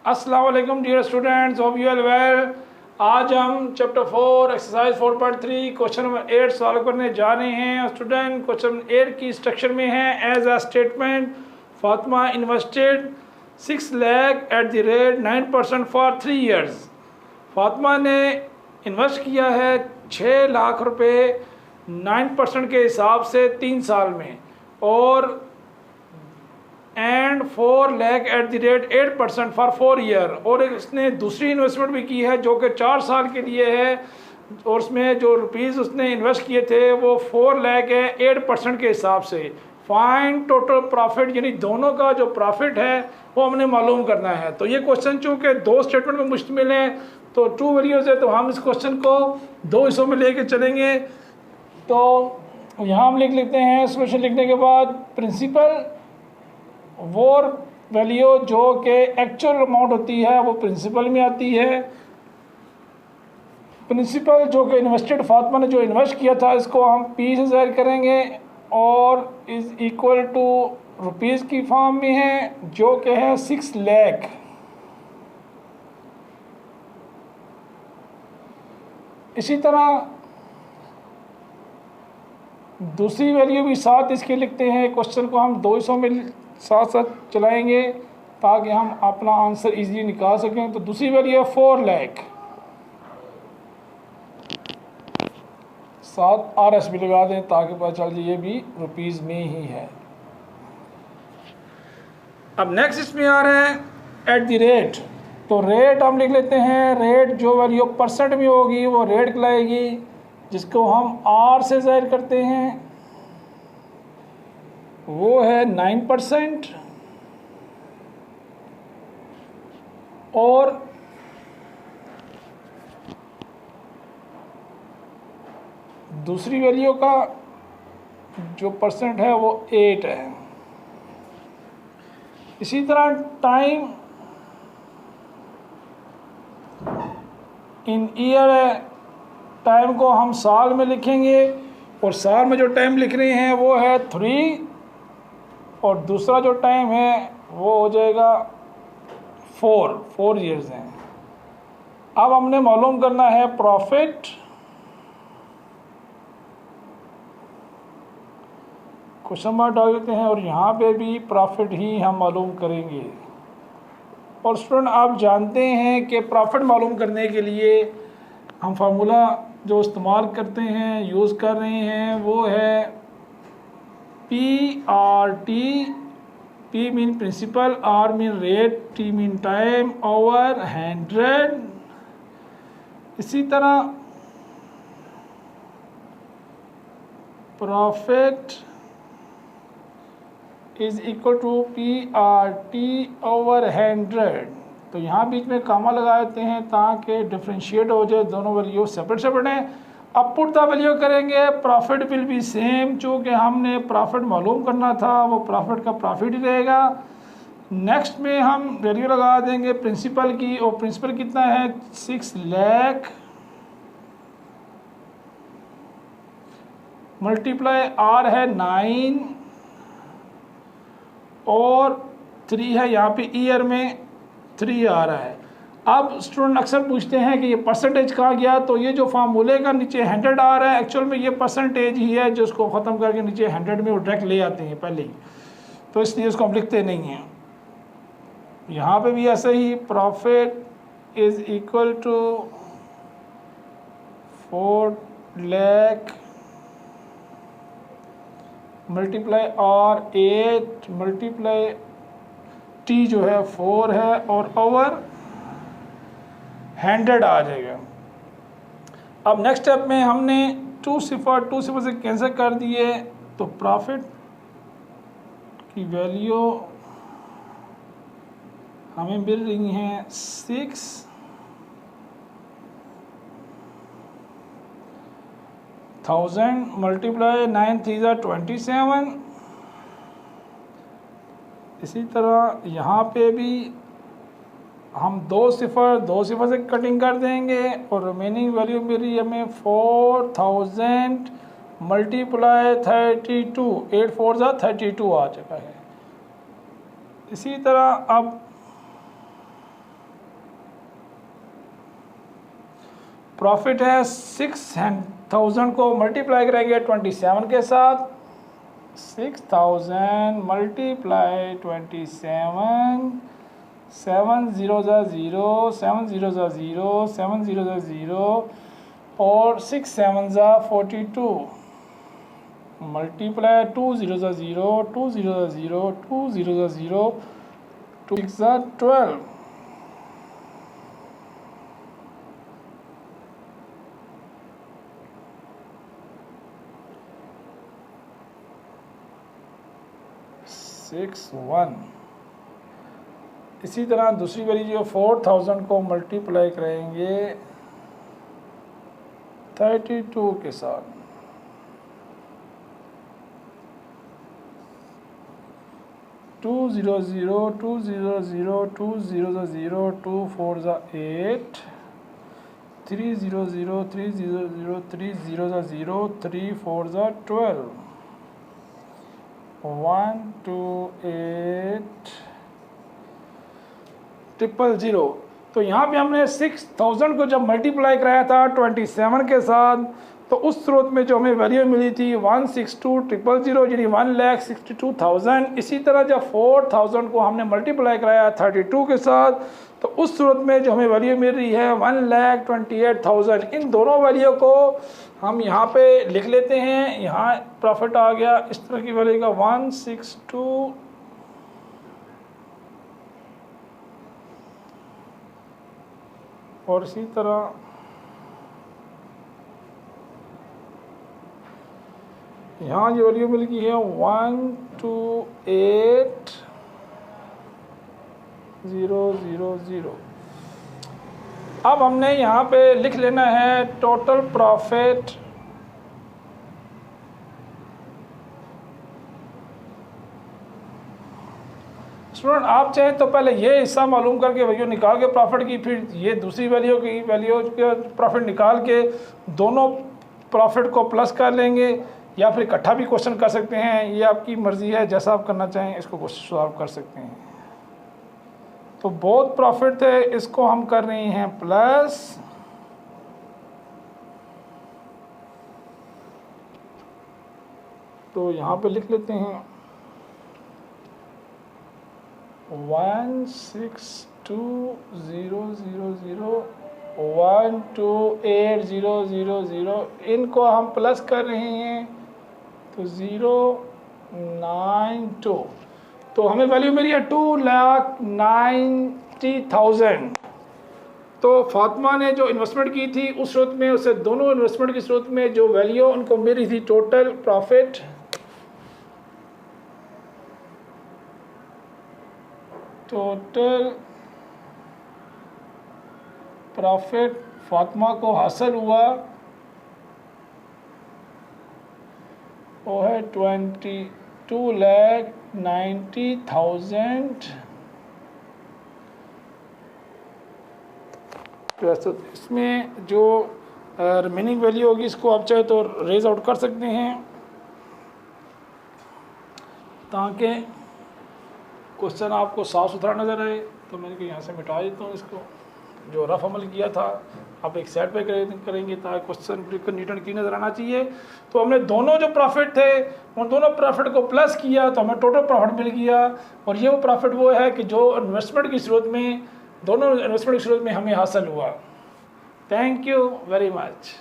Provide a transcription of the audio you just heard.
अस्सलाम वालेकुम dear students, hope you are well. आज हम chapter 4 exercise 4.3 question number 8 solve करने जा रहे हैं। स्टूडेंट क्वेश्चन 8 की स्ट्रक्चर में है as a statement Fatima invested 6 lakh at the rate 9% for 3 years. Fatima ने इन्वेस्ट किया है 6 लाख रुपए 9% के हिसाब से 3 साल में, और and 4 lakh at the rate 8% for 4 year. और इसने दूसरी इन्वेस्टमेंट भी की है जो कि 4 साल के लिए है, और उसमें जो रुपीज़ उसने इन्वेस्ट किए थे वो 4 लाख है 8% के हिसाब से। फाइंड टोटल प्रॉफिट, यानी दोनों का जो प्रॉफिट है वो हमने मालूम करना है। तो ये क्वेश्चन चूँकि 2 स्टेटमेंट में मुश्तमिल है, तो 2 वेरिएबल्स है, तो हम इस क्वेश्चन को 2 हिस्सों में लेके चलेंगे। तो यहाँ हम लिख लेते हैं, सोल्यूशन लिखने के बाद प्रिंसिपल वो वैल्यू जो कि एक्चुअल अमाउंट होती है वो प्रिंसिपल में आती है। प्रिंसिपल जो कि इन्वेस्टेड फातिमा ने जो इन्वेस्ट किया था इसको हम पी से ज़ाहिर करेंगे, और इज़ इक्वल टू रुपीज़ की फॉर्म में है जो कि है 6 लाख। इसी तरह दूसरी वैल्यू भी साथ इसके लिखते हैं। क्वेश्चन को हम 2 हिस्सों में साथ साथ चलाएंगे ताकि हम अपना आंसर इजीली निकाल सकें। तो दूसरी वैल्यू है 4 लाख, साथ RS भी लगा दें ताकि पता चल जाए ये भी रुपीज़ में ही है। अब नेक्स्ट इसमें आ रहा है एट द रेट। तो रेट हम लिख लेते हैं, रेट जो वैल्यू परसेंट में होगी वो रेट कहलाएगी, जिसको हम R से ज़ाहिर करते हैं, वो है 9%। और दूसरी वैल्यू का जो परसेंट है वो 8 है। इसी तरह टाइम इन ईयर है, टाइम को हम साल में लिखेंगे, और साल में जो टाइम लिख रहे हैं वो है 3, और दूसरा जो टाइम है वो हो जाएगा 4 ईयर्स हैं। अब हमने मालूम करना है प्रॉफिट। क्वेश्चन मार्क डाल देते हैं, और यहाँ पे भी प्रॉफिट ही हम मालूम करेंगे। और स्टूडेंट आप जानते हैं कि प्रॉफिट मालूम करने के लिए हम फार्मूला जो इस्तेमाल करते हैं, यूज़ कर रहे हैं, वो है PRT। P mean principal, R mean rate, T mean time over 100। इसी तरह profit is equal to PRT over 100। तो यहाँ बीच में कामा लगा देते हैं ताकि डिफ्रेंशिएट हो जाए, दोनों वैल्यू सेपरेट सेपरेट हैं। अब पुट द वैल्यू करेंगे, प्रॉफिट विल बी सेम, चूँकि हमने प्रॉफिट मालूम करना था वो प्रॉफिट का प्रॉफिट ही रहेगा। नेक्स्ट में हम वैल्यू लगा देंगे प्रिंसिपल की, और प्रिंसिपल कितना है 6 लाख, मल्टीप्लाई R है 9, और 3 है यहाँ पे ईयर में 3 आ रहा है। अब स्टूडेंट अक्सर पूछते हैं कि ये परसेंटेज कहाँ गया, तो ये जो फार्मूले का नीचे 100 आ रहा है, एक्चुअल में ये परसेंटेज ही है जो उसको ख़त्म करके नीचे 100 में वो डायरेक्ट ले आते हैं पहले ही, तो इसलिए उसको हम लिखते नहीं हैं। यहाँ पे भी ऐसा ही, profit is equal to 4 lakh multiply R 8 multiply T जो है 4 है, और ओवर 100 आ जाएगा। अब नेक्स्ट स्टेप में हमने 2 सिफर से कैंसिल कर दिए, तो प्रॉफिट की वैल्यू हमें मिल रही हैं 6000 मल्टीप्लाई 9 3 27। इसी तरह यहाँ पे भी हम 2 सिफर से कटिंग कर देंगे, और रिमेनिंग वैल्यू मेरी हमें 4000 मल्टीप्लाई 32, 8 4 32 आ चुका है। इसी तरह अब प्रॉफिट है 6,000 को मल्टीप्लाई करेंगे 27 के साथ, 6,000 मल्टीप्लाई 27, 7 0 0, 7 0 0, 7 0 0 और 6 7 42, मल्टीप्लाई 2 0 0, 2 0 0, 2 0 0, 2 6 12, 6 1। इसी तरह दूसरी वाली जो 4,000 को मल्टीप्लाई करेंगे 32 के साथ, 2 0 0, 2 0 0, 2 0 0, 2 4 8, 3 0 0, 3 0 0, 3 0 0, 3 4 12, 1 2 8 0 0। तो यहाँ पे हमने 6,000 को जब मल्टीप्लाई कराया था 27 के साथ, तो उस स्रोत में जो हमें वैल्यू मिली थी 162,000 यानी 1,62,000। इसी तरह जब 4,000 को हमने मल्टीप्लाई कराया 32 के साथ, तो उस स्रोत में जो हमें वैल्यू मिल रही है 1,28,000। इन दोनों वैल्यू को हम यहाँ पे लिख लेते हैं। यहाँ प्रॉफिट आ गया इस तरह की वैल्यू का 162, और इसी तरह यहाँ जो वैल्यू मिल गई है 128,000। अब हमने यहाँ पे लिख लेना है टोटल प्रॉफिट स्टूडेंट। आप चाहें तो पहले ये हिस्सा मालूम करके वैल्यू निकाल के प्रॉफिट की, फिर ये दूसरी वैल्यू के प्रॉफिट निकाल के दोनों प्रॉफिट को प्लस कर लेंगे, या फिर इकट्ठा भी क्वेश्चन कर सकते हैं। ये आपकी मर्ज़ी है, जैसा आप करना चाहें इसको क्वेश्चन सॉल्व कर सकते हैं। तो बहुत प्रॉफिट थे, इसको हम कर रहे हैं प्लस, तो यहाँ पे लिख लेते हैं 162,000, 128,000, इनको हम प्लस कर रहे हैं तो 092। तो हमें वैल्यू मिली है 2,90,000। तो फातिमा ने जो इन्वेस्टमेंट की थी उस स्रोत में, उससे दोनों इन्वेस्टमेंट की स्रोत में जो वैल्यू उनको मिली थी टोटल प्रॉफिट फातिमा को हासिल हुआ वो है 22,90,000। तो इसमें जो रिमेनिंग वैल्यू होगी इसको आप चाहे तो रेज आउट कर सकते हैं, ताकि क्वेश्चन आपको साफ सुथरा नज़र आए। तो मैंने यहाँ से मिटा देता हूँ इसको, जो रफ अमल किया था आप एक साइड पे करेंगे ताकि क्वेश्चन बिल्कुल नीट एंड क्लीन नज़र आना चाहिए। तो हमने दोनों जो प्रॉफिट थे उन दोनों प्रॉफिट को प्लस किया तो हमें टोटल प्रॉफिट मिल गया। और ये वो प्रॉफिट वो है कि जो इन्वेस्टमेंट की सूरत में, दोनों इन्वेस्टमेंट की सूरत में हमें हासिल हुआ। Thank you very much.